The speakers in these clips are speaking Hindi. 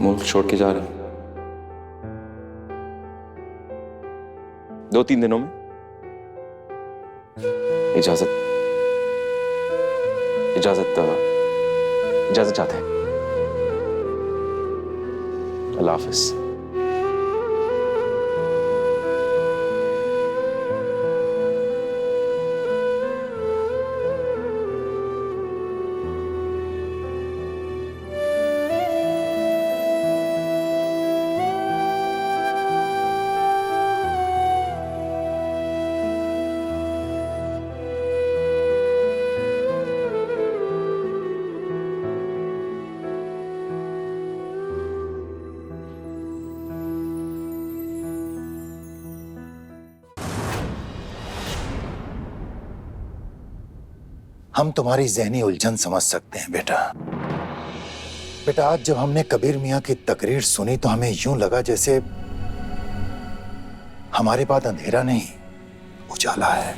मुल्क छोड़ के जा रहे हैं। 2-3 दिनों में। इजाजत इजाजत इजाजत चाहते हैं। अल्लाह हाफिज। हम तुम्हारी ज़हनी उलझन समझ सकते हैं बेटा। बेटा, आज जब हमने कबीर मियाँ की तकरीर सुनी तो हमें यूं लगा जैसे हमारे पास अंधेरा नहीं, उजाला है।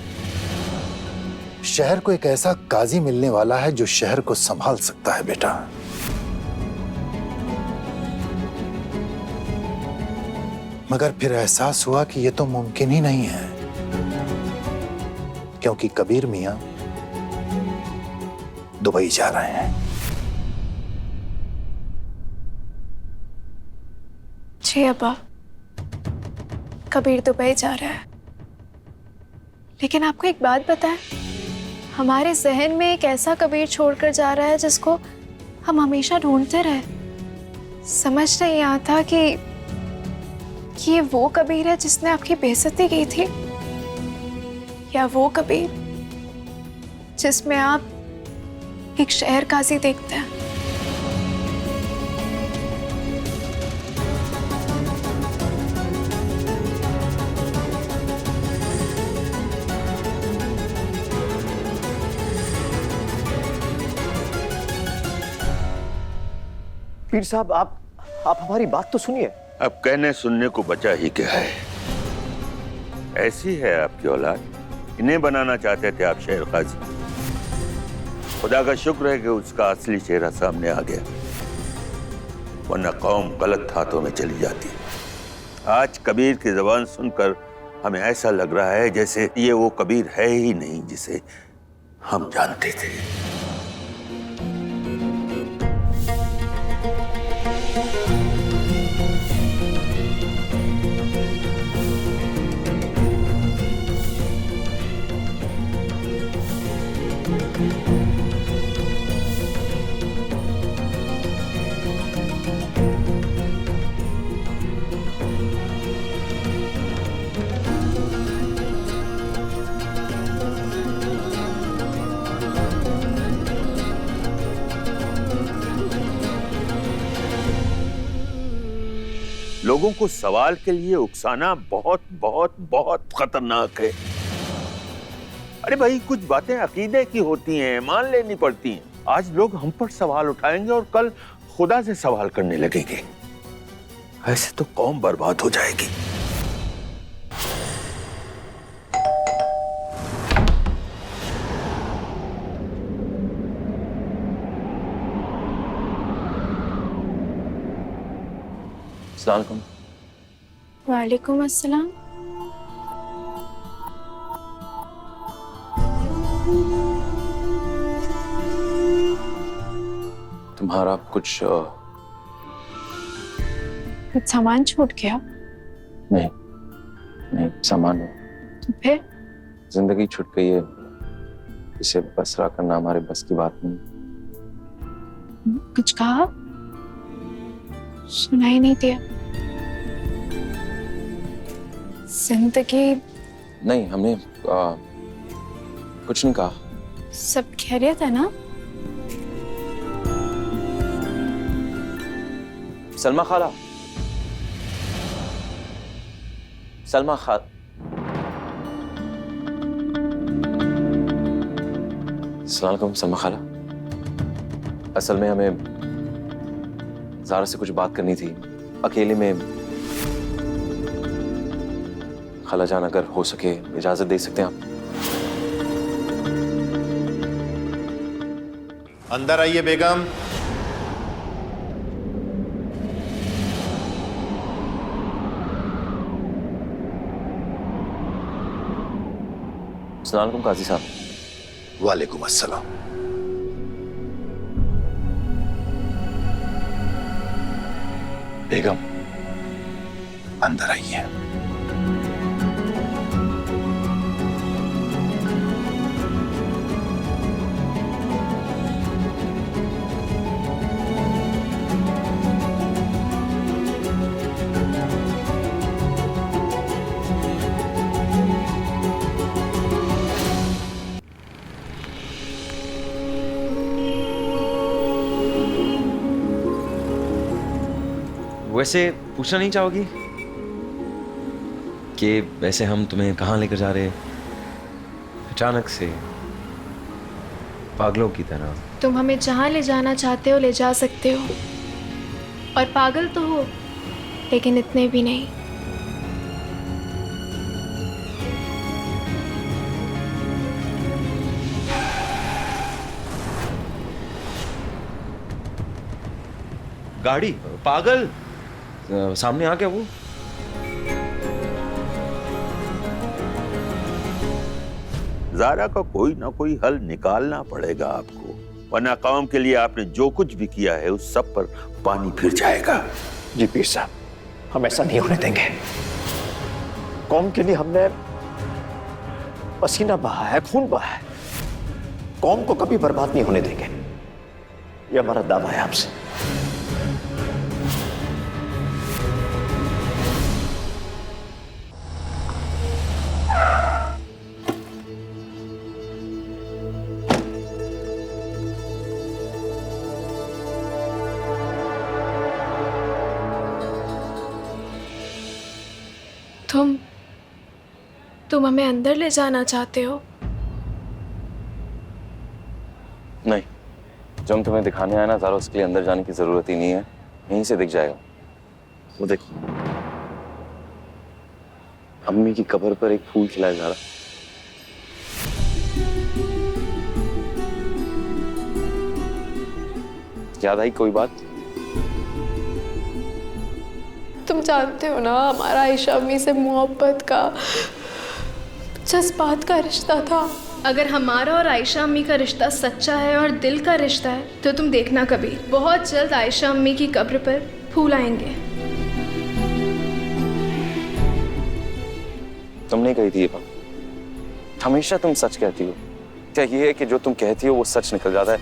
शहर को एक ऐसा काजी मिलने वाला है जो शहर को संभाल सकता है बेटा। मगर फिर एहसास हुआ कि यह तो मुमकिन ही नहीं है, क्योंकि कबीर मियाँ दुबई जा रहे हैं। जी अब्बा, कबीर दुबई जा रहा है। लेकिन आपको एक बात बताएं, हमारे जहन में एक ऐसा कबीर छोड़कर जा रहा है जिसको हम हमेशा ढूंढते रहे। समझ नहीं आता कि ये वो कबीर है जिसने आपकी बेइज्जती की थी, या वो कबीर जिसमें आप एक शहर काजी देखते हैं। पीर साहब, आप हमारी बात तो सुनिए। अब कहने सुनने को बचा ही क्या है। ऐसी है आपकी औलाद, इन्हें बनाना चाहते थे आप शहर काजी। खुदा का शुक्र है कि उसका असली चेहरा सामने आ गया, वरना कौम गलत हाथों में चली जाती। आज कबीर की जबान सुनकर हमें ऐसा लग रहा है जैसे ये वो कबीर है ही नहीं जिसे हम जानते थे। लोगों को सवाल के लिए उकसाना बहुत बहुत बहुत खतरनाक है। अरे भाई, कुछ बातें अकीदे की होती हैं, मान लेनी पड़ती हैं। आज लोग हम पर सवाल उठाएंगे और कल खुदा से सवाल करने लगेंगे। ऐसे तो कौम बर्बाद हो जाएगी। अस्सलाम वालेकुम अस्सलाम। तुम्हारा कुछ सामान छूट गया? नहीं नहीं, सामान नहीं। तो फिर? जिंदगी छूट गई है, इसे बसरा करना हमारे बस की बात नहीं। कुछ कहा? सुनाई नहीं दिया। जिंदगी? नहीं, हमने कुछ नहीं कहा। सब खैरियत है ना? सलमा खाला, सलमा खाला, अस्सलाम वालेकुम सलमा खाला। असल में हमें ज़ारा से कुछ बात करनी थी, अकेले में। खाला जान, अगर हो सके इजाजत दे सकते हैं आप? अंदर आइए बेगम। अस्सलाम वालेकुम काजी साहब। वालेकुम अस्सलाम। बेगम, अंदर आइए। वैसे पूछना नहीं चाहोगी कि वैसे हम तुम्हें कहाँ लेकर जा रहे, अचानक से पागलों की तरह? तुम हमें जहाँ ले जाना चाहते हो ले जा सकते हो, और पागल तो हो लेकिन इतने भी नहीं। गाड़ी पागल सामने आ गया वो। जारा का कोई ना कोई हल निकालना पड़ेगा आपको, वरना कौम के लिए आपने जो कुछ भी किया है उस सब पर पानी फिर जाएगा। जी पीर साहब, हम ऐसा नहीं होने देंगे। कौम के लिए हमने पसीना बहा है, खून बहा है। कौम को कभी बर्बाद नहीं होने देंगे, ये हमारा दावा है आपसे। तुम हमें अंदर ले जाना चाहते हो? नहीं, जो हम तुम्हें दिखाने आए ना ज़ारा, उसके लिए अंदर जाने की जरूरत ही नहीं है, यहीं से दिख जाएगा। वो देखो, अम्मी की कब्र पर एक फूल खिला है ज़ारा। याद आई कोई बात? तुम जानते हो ना, हमारा आयशा अम्मी से मोहब्बत का, जज्बात का रिश्ता था। अगर हमारा और आयशा अम्मी का रिश्ता सच्चा है और दिल का रिश्ता है, तो तुम देखना कभी बहुत जल्द आयशा अम्मी की कब्र पर फूल आएंगे। तुमने कही थी ये बात, हमेशा तुम सच कहती हो। क्या ये है कि जो तुम कहती हो वो सच निकल जाता है?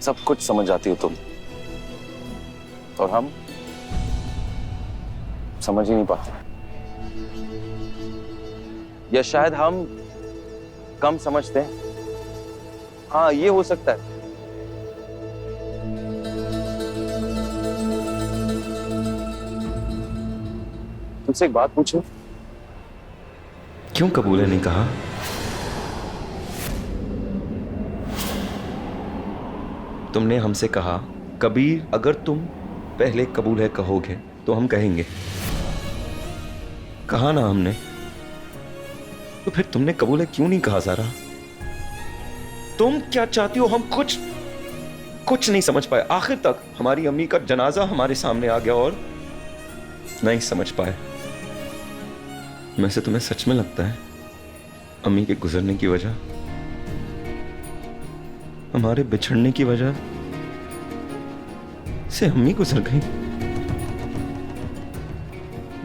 सब कुछ समझ जाती हो तुम, और हम समझ ही नहीं पाते, या शायद हम कम समझते हैं। हाँ, ये हो सकता है। तुमसे एक बात पूछूं? क्यों कबूल नहीं कहा? तुमने हमसे कहा, कबीर अगर तुम पहले कबूल है कहोगे तो हम कहेंगे। कहा ना हमने, तो फिर तुमने कबूल है क्यों नहीं कहा ज़ारा? तुम क्या चाहती हो? हम कुछ नहीं समझ पाए। आखिर तक हमारी अम्मी का जनाजा हमारे सामने आ गया और नहीं समझ पाए। वैसे तुम्हें सच में लगता है अम्मी के गुजरने की वजह, हमारे बिछड़ने की वजह से अम्मी गुजर गई?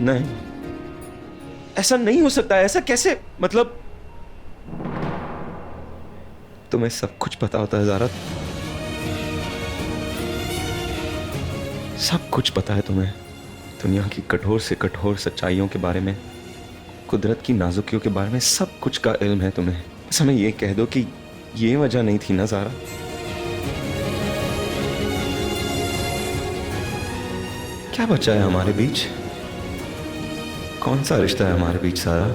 नहीं, ऐसा नहीं हो सकता। ऐसा कैसे? मतलब तुम्हें सब कुछ पता होता है ज़ारा, सब कुछ पता है तुम्हें, दुनिया की कठोर से कठोर सच्चाइयों के बारे में, कुदरत की नाजुकियों के बारे में, सब कुछ का इल्म है तुम्हें। बस हमें ये कह दो कि ये वजह नहीं थी ना ज़ारा। क्या बचा है हमारे बीच? कौन सा रिश्ता है हमारे बीच ज़ारा?